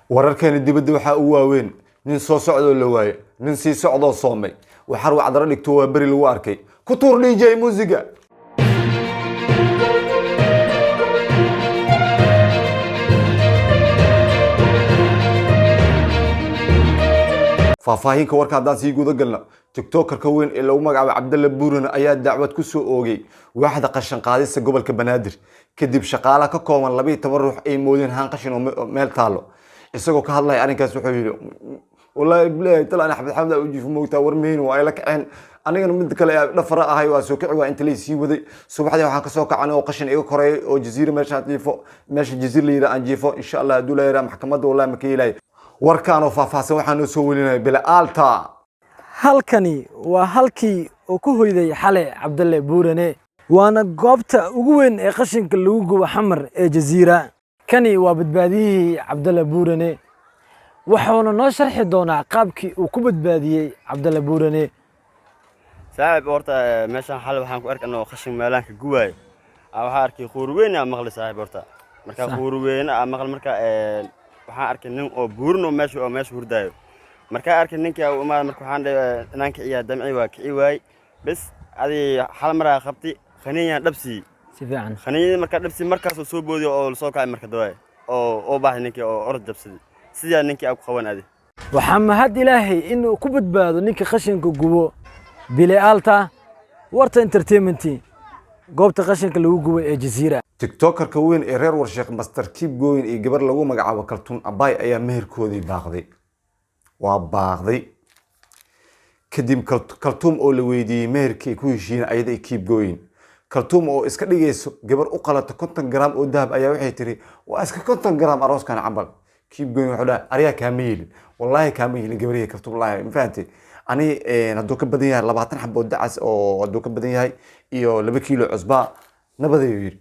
wararkeena dibadda waxaa u waaweyn nin soo socdoo la waayo nin sii socdoo soomay waxar wacdaro dhigto waa beri lagu arkay ku tuur DJ muusiga faahfaahinka warka haddaan sii guda galna tiktokerka weyn ee lagu magacaabo cabdalla buurana ayaa dacwad ku soo oogay waaxda qashin qaadista gobolka banaadir kadib shaqaale ka kooban 12 ruux ay moodeen haan qashin oo meel taalo isagoo ka hadlay arrinkaas wuxuu yiri wallahi billahi talaan axmed xamda u jiifo moogtaa warmeen waa ila kaceen anigana mid kale dhafara ahay waa soo kici waa inta la sii waday subaxdii waxaan ka soo kacay oo qashin iga koray oo jasiiro meesha jiifo meesha jasiiro leeyahay aan jiifo insha Allah haduu leeyahay maxkamadda wallahi ma ka yeelay warkaan faahfaahsan waxaan soo welinay bila alta halkani waa halkii uu ku hoyday xalay cabdalle buurane waana goobta ugu weyn ee qashinka lagu gubo xamar ee jasiira kani waa badbaadiyihii cabdalle buurane waxaana noo sharxi doonaa qaabkii uu ku badbaadiyey cabdalle buurane saaxiib horta meeshan xal waxaan ku arkaa qashin meelaanka guwaay waxa arkay quur weyn ama maqli saaxiib horta marka quur weyn ama maqal marka waxaan arkay nin oo buurno meesha hurdaayo marka arkay ninka uu imaad marka waxaan dhahay inaanka ciyaa damci waa kici waay bas adi hal mar qabti khaniyan dhabsi si fiican khaniyan marka dhabsi markaas soo boodiyo oo soo kacay marka dawaay oo baahay ninka oo orod jabsadi sida ninka uu qaban adi waxaa mahad ilaahay inuu ku badbaado ninka qashinka gubo bile alta warta entertainment goobta qashinka lagu gubo ee jasiira tiktokerka weyn ee reer warsheekh master keep going iyo gabar lagu magacaabo kaltuun abay ayaa meherkoodii baaqday waa baaqday kadib kaltuum oo la weydiiyey meherkii ku heshiina ayada ay keep going kaltuum oo iska dhigayso gabar u qalata 50 gram oo dahab ayaa waxay tiri waa iska 50 gram arooskan cabal keep going wuxuu dhahay ariya kaamil wallahi kaamil gabariyay kaltuum wallahi ma fahanti ani haduu ka badan yahay 20 xabo dacas oo haduu ka badan yahay iyo 2 kiilo cusba nabadeeyo yiri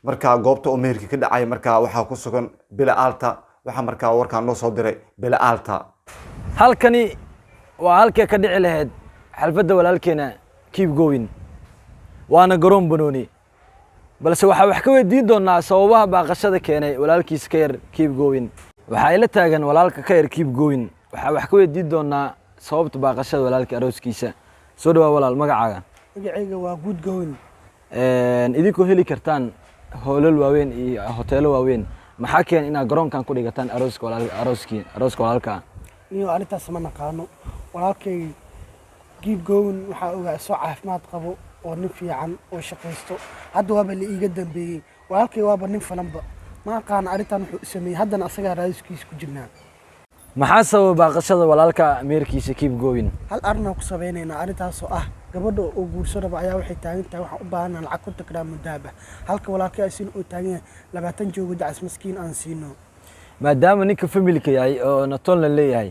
marka goobta oo meherkii ka dhacay marka waxa ku sugan bila alta waxa marka warkaan noo soo diray bila alta halkani waa halkii ka dhici lahayd xalfadda walaalkeena keep going waana garoon banooni balse waxa wax ka weydiin doonaa sababaha baaqashada keenay walaalkiis ka yar keep going waxa ay la taagan walaalka ka yar keep going waxa wax ka weydiin doonaa sababta baaqashada walaalka arooskiisa soo dhawaad walaal magacaaga magacayga waa good going idinku heli kartaan hoolal waaweyn iyo hoteelo waaweyn maxaa keen inaad garoonkan ku dhigataan arooska walaalka iyo arintaas ma naqaano walaalkay keep going waxa uu soo caafimaad qabo oo nin fiican oo shaqeysto hadda waaba la iiga dambeeyay walaalkay waaba nin falanba ma aqaan arintan wuxuu sameeyay haddana asaga raaiskiisa ku jirnaa maxaa sababa baaqashada walaalka meerkiisa keep going hal arna ku sameeynayna arintaas oo ah gabadha oo guursanaba ayaa waxay taagan tahay waxa u baahan lacag ku tagram mudaba halka walaalkay asin oo taagan 20 joogo dacas miskiin aan siino maadaama ninka familka yahay oo natoon la leeyahay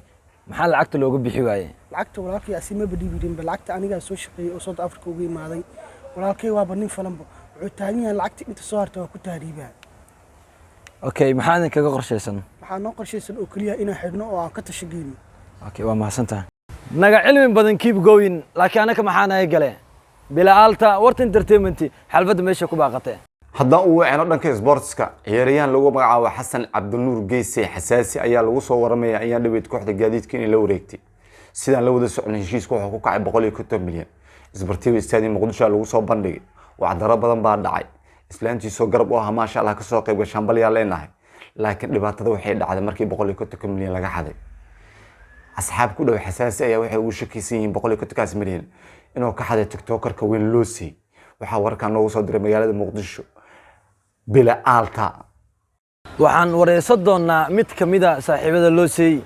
maxaa lacagta looga bixi waayay lacagta walaalkay asin ma badhibirin lacagta aniga soo shaqeeyay oo South Africa uga imaaday walaalkay waaba nin falanba wuxuu taagan yahay lacagta inta soo hartay waa ku taariibaa okay maxaa kaga qorshaysan waxaa noo qorshaysan oo kaliya inaan xidhno oo aan ka tashageyno okay waa mahadsantahay naga cilmi badan keep going laakiin anaka maxaa naga gale bila alta warta entertainment xalfadda meesha ku baaqatay haddaan uu wacno dhanka sportska ciyaaryahan lagu magacaabo xasan cabdinuur geese xasaasi ayaa lagu soo waramayaa in dhaweyd kooxda gaadiidka in la wareegtay sidaan la wada socon heshiiska wuxuu ku kacay 150 milyan isbartiiba istaadi muqdisho lagu soo bandhigay wacdaro badan baa dhacay islaantii soo garab u ah maasha Allah ka soo qayb gashan bal yaa leenahay laakiin dhibaatada waxay dhacday markii 150 milyan laga xaday asxaab ku dhaw xasaasi ayaa waxay ugu shakiysan yihiin 150 milyan inuu ka xaday tiktokerka weyn Lucy waxa warkaan noogu soo diray magaalada muqdisho bila alta waxaan wareysan doonaa mid kamida saaxiibada Lucy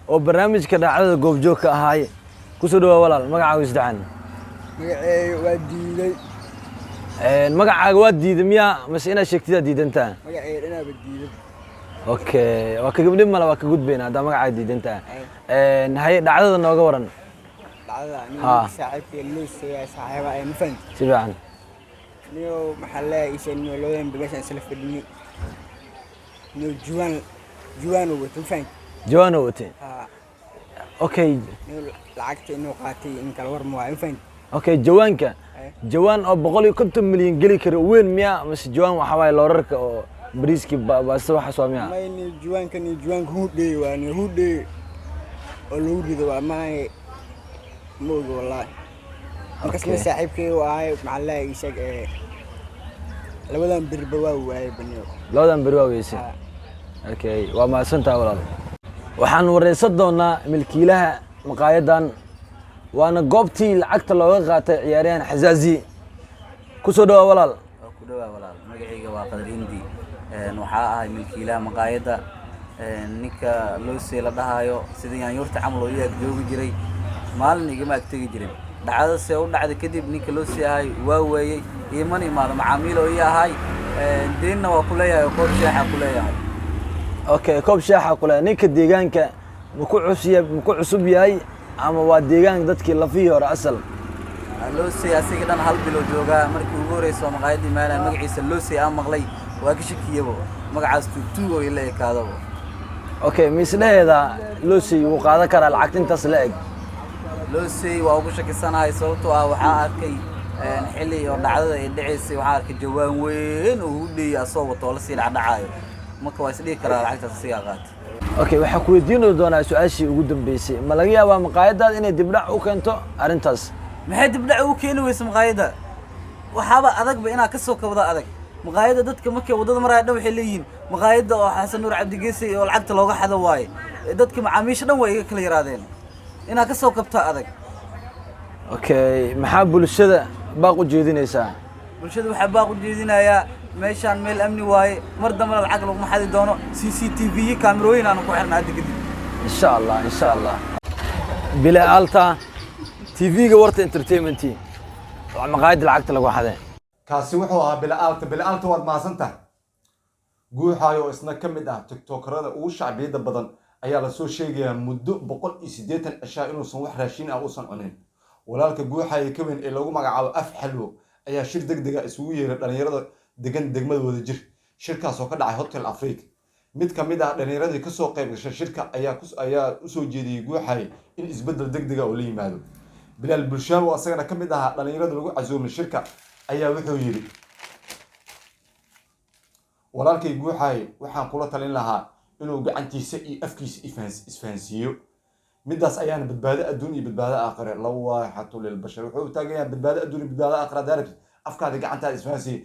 oo barnaamijka dhacdada goobjoog ka ahaay ku soo dhawaad walaal magacaaga isdacaan magacayga waa diiday magacaaga waa diiday miya mas ina sheegtida diidantaa magacayga inaaba diiday okay waa ka gabdhib mala waa ka gudbayna hada magacaaga diidantaa hay dhacdada nooga waran dhacdada aniga saaxiibkay Lucy saaxiiba ay ma fahanti si fiican niyo maxalla isaan nololeen bigashan isla fadhiyay niyo juwan oo wata fahanti juwan oo wata okay niyo lacagta inuu qaatay in kala war ma waa fahanti okay jawanka jawaan oo 150 milyan gali karo weyn miya mas jawaan waxa way loorarka oo bariiskii baasta waxaas waa miya may ni juwaanka hudhey waa ni hudhey oo lagu rido waa maahe mooga wallaahi markasna saaxiibkay waahay maxaa la isaag labadan birba waa waayay baniyo labadan beri waa weysay okay waa mahadsantahay walaal waxaan wareysan doonaa milkiilaha maqaayadan waana goobtii lacagta looga qaatay ciyaaryahan xazaazi ku soo dhawaa walaal ku dhawaa walaal magacayga waa qadar indi waxaa ahay milkiilaha maqaayadda ninka loosey la dhahayo sidii yaanyuurta camal oo iyaga joogi jiray maalin igama ag tegi jirin dhacdada see u dhacday kadib ninka loosey ahay waa weeyey iiman imaado macaamiil oo ii ahay deenna waa ku leeyahay oo koob shaaxa ku leeyahay okay koob shaaxa ku leeyahay ninka deegaanka maku cusub yahay ama waa deegaanka dadkii lafihii hore asal loosey asiga dhan hal bilo joogaa markii ugu horeyso maqaayaddii maalan magaciisa loosey aan maqlay waa ka shakiyabo magacaas tuugtuug oo ila ekaadabo okay miisdheheeda loosey wuu qaadan karaa lacagta intaas la eg loosey waa ugu shakisanahay sababtoo ah waxaa arkay xilli oo dhacdada ay dhaceysay waxaa arkay jawaan weyn oo hudheeyay asoo wato oo la sii dhacdhacayo marka waa isdhihi karaa lacagtaas asigaa qaatay okay waxaa ku weydiin doonaa su-aashii ugu dambeysay ma laga yaabaa maqaayadaada inay dibdhac u keento arrintaas maxay dibdhac ugu keeni weysa maqaayadda waxaaba adagba inaad ka soo kabda adag maqaayadda dadka markay waddada maraya dhan waxay leeyihiin maqaayadda oo xasan nuur cabdigeesay oo lacagta looga xado waaye dadka macaamiisha dhan way iga kala yaraadeen inaad ka soo kabtaa adag okay maxaa bulshada baaq u jeedinaysaa bulshada waxaa baaq u jeedinayaa meeshaan meel amni waaye mar dambena lacag laguma xadi doono CCTV kaamirooyin aanu ku xirnaa hadda kadib insha allah bila alta TV-ga warta entertainment waa maqaayadda lacagta lagu xaday kaasi wuxuu ahaa bilaalta waad mahadsantahay guuxaayo oo isna ka mid ah tiktokerada ugu shacbiyada badan ayaa lasoo sheegayaa muddo 180 cishaa inuusan wax raashin ah uusan cunin walaalka guuxaayo ka weyn ee lagu magacaabo af xalwo ayaa shir degdega isugu yeeray dhalinyarada degan degmada Wadajir shirkaas oo ka dhacay Hotel Africa mid ka mid ah dhalinyaradii ka soo qayb gashay shirka ayaa u soo jeediyay guuxaayo in isbedel degdega oo la yimaado bilaal bulshaawo asagana ka mid ah dhalinyarada lagu casuumay shirka ayaa wuxuu yiri walaalkay guuxaayo waxaan kula talin lahaa inuu gacantiisa iyo afkiisa isfahansiiyo midaas ayaana badbaado adduun iyo badbaado aakhire lawaaxatu lil bashar wuxuu taagayaa badbaado adduun iyo badbaado aakhire daarib afkaada gacantaada isfahansiiyo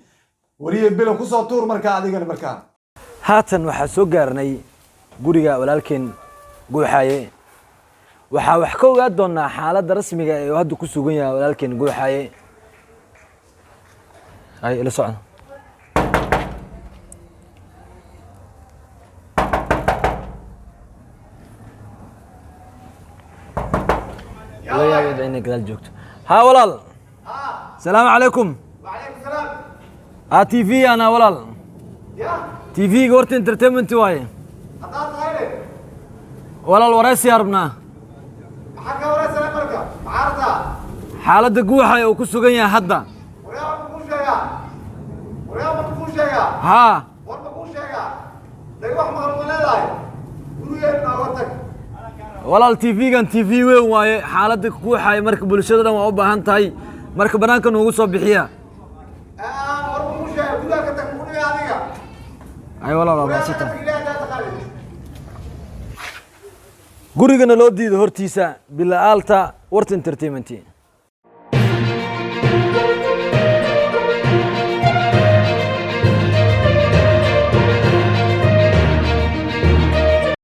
wariye bilan ku soo tuur markaa adigana markaa haatan waxaa soo gaarnay guriga walaalkeen guuxaaye waxaa wax ka ogaan doonaa xaaladda rasmiga ee uu hadda ku sugan yahay walaalkeen guuxaaye ay ila socda ويا إنك قال جوكت ها ولال السلام عليكم وعليكم السلام تي في أنا ولال يا تي في قورت انترتينمنت واي حضرت غيري ولال وراسي هربنا حكا ولا سلام بركة عارضة حالة قوحة وكسو قنيا حدا وريا ما تكون شيئا وريا ما تكون شيئا ها ورا ما تكون شيئا زي واحد مغرب ولا لا قولوا يا ابن أغوتك walaal TV-gan TV weyn waaye xaaladda ku xay marka bulshada dhan waa u baahan tahay marka banaanka noogu soo bixiya ورا ما تكون شيئا قولوا لك تقولوا يا أديك ay walaal waa وريا ما baasita تكون إليها ذات خالد gurigana loo diido hortiisa bilaalta warta entertainment